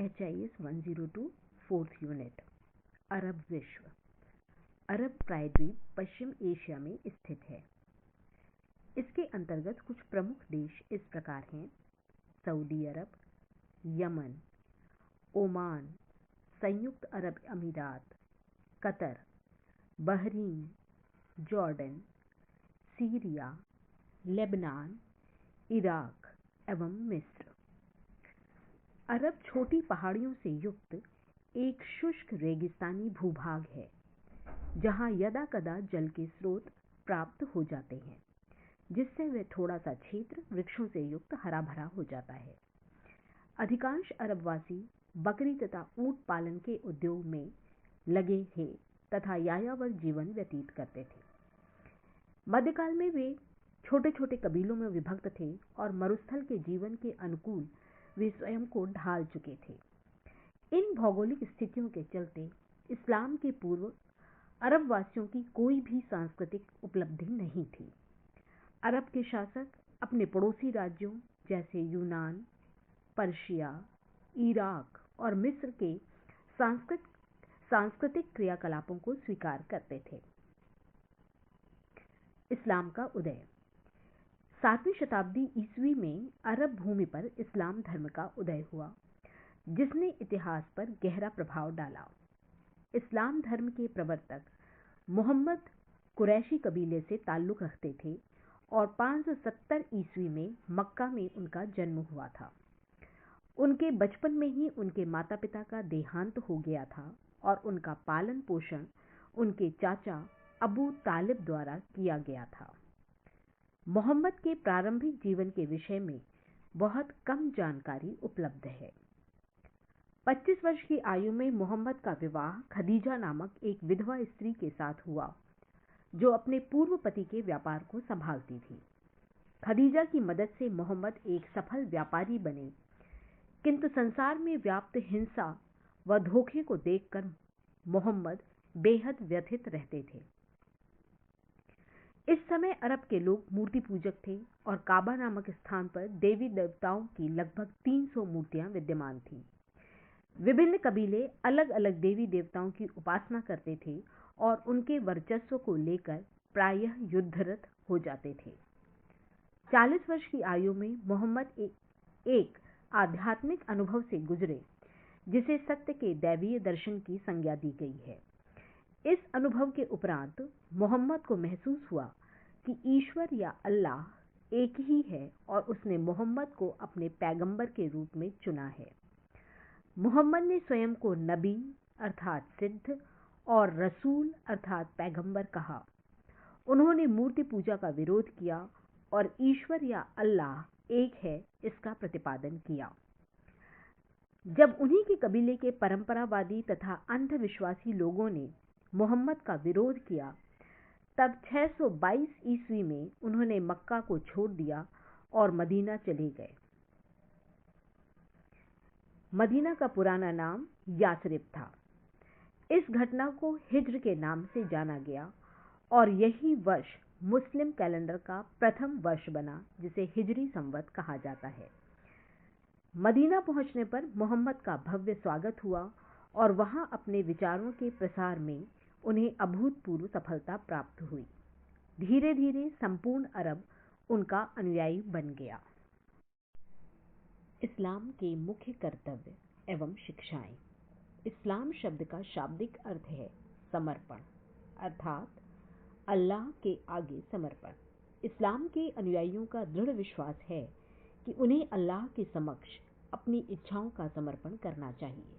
HIS 102 4th unit. अरब विश्व। अरब प्रायद्वीप पश्चिम Asia में स्थित है। इसके अंतर्गत कुछ प्रमुख देश इस प्रकार हैं: सऊदी अरब, यमन, ओमान, संयुक्त अरब अमीरात, Qatar, Bahrain, Jordan, Syria, Lebanon, Iraq एवं मिस्र। अरब छोटी पहाड़ियों से युक्त एक शुष्क रेगिस्तानी भूभाग है, जहां यदाकदा जल के स्रोत प्राप्त हो जाते हैं, जिससे वह थोड़ा सा क्षेत्र वृक्षों से युक्त हरा भरा हो जाता है। अधिकांश अरबवासी बकरी तथा ऊंट पालन के उद्योग में लगे थे तथा यायावर जीवन व्यतीत करते थे। मध्यकाल में वे छोटे छोटे कबीलों में विभक्त थे और मरुस्थल के जीवन के अनुकूल वे स्वयं को ढाल चुके थे। इन भौगोलिक स्थितियों के चलते इस्लाम के पूर्व अरबवासियों की कोई भी सांस्कृतिक उपलब्धि नहीं थी। अरब के शासक अपने पड़ोसी राज्यों जैसे यूनान, पर्शिया, इराक और मिस्र के सांस्कृतिक क्रियाकलापों को स्वीकार करते थे। इस्लाम का उदय। 7वीं शताब्दी ईस्वी में अरब भूमि पर इस्लाम धर्म का उदय हुआ, जिसने इतिहास पर गहरा प्रभाव डाला। इस्लाम धर्म के प्रवर्तक मोहम्मद कुरैशी कबीले से ताल्लुक रखते थे और 570 ईस्वी में मक्का में उनका जन्म हुआ था। उनके बचपन में ही उनके माता पिता का देहांत हो गया था और उनका पालन पोषण उनके चाचा अबू तालिब द्वारा किया गया था। मोहम्मद के प्रारंभिक जीवन के विषय में बहुत कम जानकारी उपलब्ध है। 25 वर्ष की आयु में मोहम्मद का विवाह खदीजा नामक एक विधवा स्त्री के साथ हुआ, जो अपने पूर्व पति के व्यापार को संभालती थी। खदीजा की मदद से मोहम्मद एक सफल व्यापारी बने, किंतु संसार में व्याप्त हिंसा व धोखे को देखकर मोहम्मद बेहद व्यथित रहते थे। इस समय अरब के लोग मूर्ति पूजक थे और काबा नामक स्थान पर देवी देवताओं की लगभग 300 मूर्तियां विद्यमान थीं। विभिन्न कबीले अलग अलग देवी देवताओं की उपासना करते थे और उनके वर्चस्व को लेकर प्रायः युद्धरत हो जाते थे। 40 वर्ष की आयु में मोहम्मद एक आध्यात्मिक अनुभव से गुजरे, जिसे सत्य के दैवीय दर्शन की संज्ञा दी गई है। इस अनुभव के उपरांत मोहम्मद को महसूस हुआ कि ईश्वर या अल्लाह एक ही है और उसने मोहम्मद को अपने पैगंबर के रूप में चुना है। मोहम्मद ने स्वयं को नबी अर्थात सिद्ध और रसूल अर्थात पैगंबर कहा। उन्होंने मूर्ति पूजा का विरोध किया और ईश्वर या अल्लाह एक है इसका प्रतिपादन किया। जब उन्हीं के कबीले के परंपरावादी तथा अंधविश्वासी लोगों ने मोहम्मद का विरोध किया, तब 622 ईस्वी में उन्होंने मक्का को छोड़ दिया और मदीना चले गए। मदीना का पुराना नाम यासरिब था। इस घटना को हिज्र के नाम से जाना गया और यही वर्ष मुस्लिम कैलेंडर का प्रथम वर्ष बना, जिसे हिजरी संवत कहा जाता है। मदीना पहुंचने पर मोहम्मद का भव्य स्वागत हुआ और वहां अपने विचारों के प्रसार में उन्हें अभूतपूर्व सफलता प्राप्त हुई। धीरे धीरे संपूर्ण अरब उनका अनुयायी बन गया। इस्लाम के मुख्य कर्तव्य एवं शिक्षाएं। इस्लाम शब्द का शाब्दिक अर्थ है समर्पण, अर्थात अल्लाह के आगे समर्पण। इस्लाम के अनुयायियों का दृढ़ विश्वास है कि उन्हें अल्लाह के समक्ष अपनी इच्छाओं का समर्पण करना चाहिए।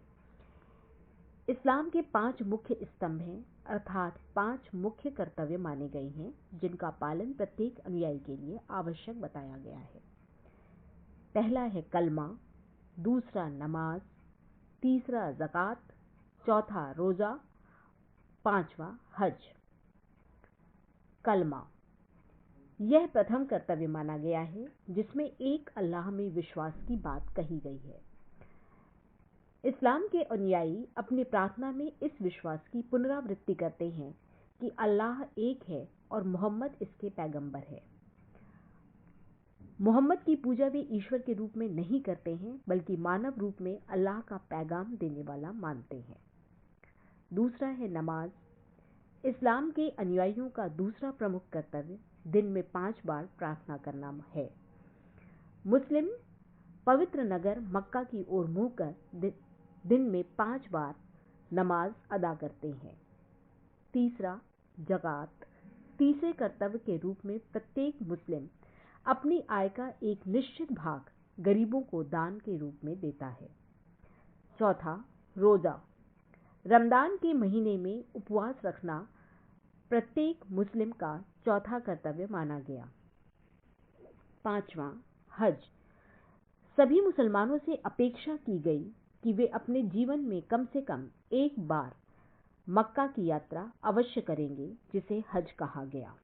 इस्लाम के 5 मुख्य स्तंभ हैं, अर्थात 5 मुख्य कर्तव्य माने गए हैं, जिनका पालन प्रत्येक अनुयायी के लिए आवश्यक बताया गया है। पहला है कलमा, दूसरा नमाज, तीसरा ज़कात, चौथा रोजा, 5वां हज। कलमा यह प्रथम कर्तव्य माना गया है, जिसमें एक अल्लाह में विश्वास की बात कही गई है। इस्लाम के अनुयायी अपनी प्रार्थना में इस विश्वास की पुनरावृत्ति करते हैं कि अल्लाह एक है और मोहम्मद इसके पैगंबर है। मोहम्मद की पूजा वे ईश्वर के रूप में नहीं करते हैं, बल्कि मानव रूप में अल्लाह का पैगाम देने वाला मानते हैं। दूसरा है नमाज। इस्लाम के अनुयायियों का दूसरा प्रमुख कर्तव्य दिन में 5 बार प्रार्थना करना है। मुस्लिम पवित्र नगर मक्का की ओर मुंह कर दिन में 5 बार नमाज अदा करते हैं। तीसरा ज़कात। तीसरे कर्तव्य के रूप में प्रत्येक मुस्लिम अपनी आय का एक निश्चित भाग गरीबों को दान के रूप में देता है। चौथा रोज़ा। रमज़ान के महीने में उपवास रखना प्रत्येक मुस्लिम का चौथा कर्तव्य माना गया। पांचवा हज। सभी मुसलमानों से अपेक्षा की गई कि वे अपने जीवन में कम से कम एक बार मक्का की यात्रा अवश्य करेंगे, जिसे हज कहा गया।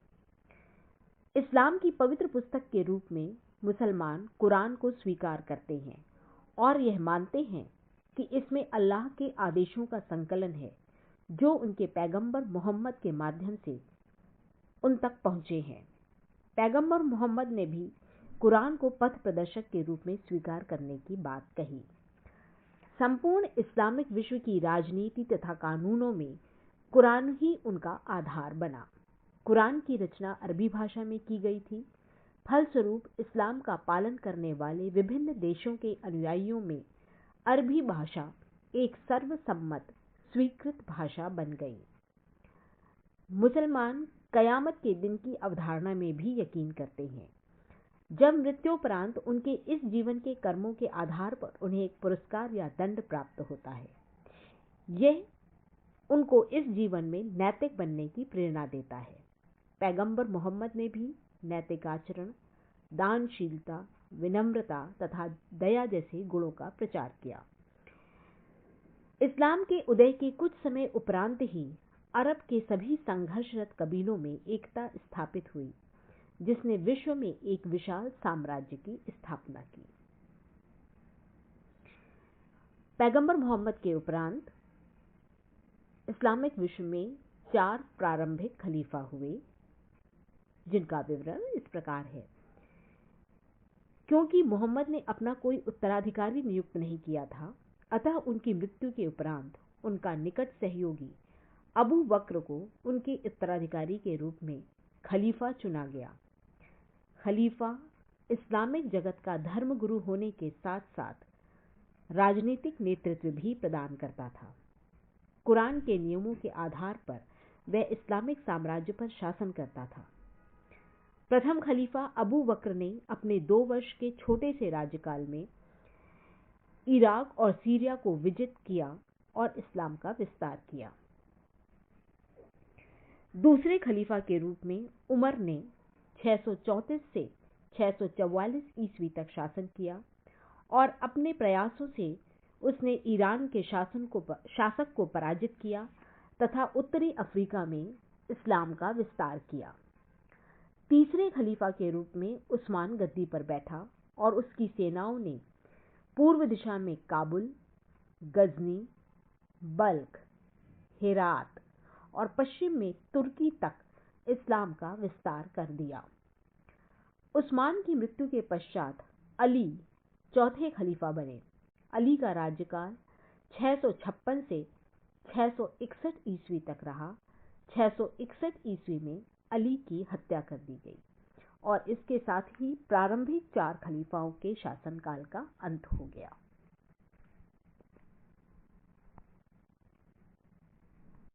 इस्लाम की पवित्र पुस्तक के रूप में मुसलमान कुरान को स्वीकार करते हैं और यह मानते हैं कि इसमें अल्लाह के आदेशों का संकलन है जो उनके पैगंबर मोहम्मद के माध्यम से उन तक पहुंचे हैं। पैगंबर मोहम्मद ने भी कुरान को पथ प्रदर्शक के रूप में स्वीकार करने की बात कही। संपूर्ण इस्लामिक विश्व की राजनीति तथा कानूनों में कुरान ही उनका आधार बना। कुरान की रचना अरबी भाषा में की गई थी। फलस्वरूप इस्लाम का पालन करने वाले विभिन्न देशों के अनुयायियों में अरबी भाषा एक सर्वसम्मत स्वीकृत भाषा बन गई। मुसलमान कयामत के दिन की अवधारणा में भी यकीन करते हैं, जब मृत्युपरांत उनके इस जीवन के कर्मों के आधार पर उन्हें एक पुरस्कार या दंड प्राप्त होता है। यह उनको इस जीवन में नैतिक बनने की प्रेरणा देता है। पैगंबर मोहम्मद ने भी नैतिक आचरण, दानशीलता, विनम्रता तथा दया जैसे गुणों का प्रचार किया। इस्लाम के उदय के कुछ समय उपरांत ही अरब के सभी संघर्षरत कबीलों में एकता स्थापित हुई, जिसने विश्व में एक विशाल साम्राज्य की स्थापना की। पैगंबर मोहम्मद के उपरांत इस्लामिक विश्व में 4 प्रारंभिक खलीफा हुए, जिनका विवरण इस प्रकार है। क्योंकि मोहम्मद ने अपना कोई उत्तराधिकारी नियुक्त नहीं किया था, अतः उनकी मृत्यु के उपरांत उनका निकट सहयोगी अबू बकर को उनके उत्तराधिकारी के रूप में खलीफा चुना गया। खलीफा इस्लामिक जगत का धर्मगुरु होने के साथ साथ राजनीतिक नेतृत्व भी प्रदान करता था। कुरान के नियमों के आधार पर वह इस्लामिक साम्राज्य पर शासन करता था। प्रथम खलीफा अबू बकर ने अपने 2 वर्ष के छोटे से राज्यकाल में इराक और सीरिया को विजित किया और इस्लाम का विस्तार किया। दूसरे खलीफा के रूप में उमर ने 634 से 644 ईस्वी तक शासन किया और अपने प्रयासों से उसने ईरान के शासक को पराजित किया तथा उत्तरी अफ्रीका में इस्लाम का विस्तार किया। तीसरे खलीफा के रूप में उस्मान गद्दी पर बैठा और उसकी सेनाओं ने पूर्व दिशा में काबुल, गजनी, बल्ख, हेरात और पश्चिम में तुर्की तक इस्लाम का विस्तार कर दिया। उस्मान की मृत्यु के पश्चात अली चौथे खलीफा बने। अली का राज्यकाल 656 से 661 ईस्वी तक रहा। 661 ईस्वी में अली की हत्या कर दी गई और इसके साथ ही प्रारंभिक 4 खलीफाओं के शासनकाल का अंत हो गया।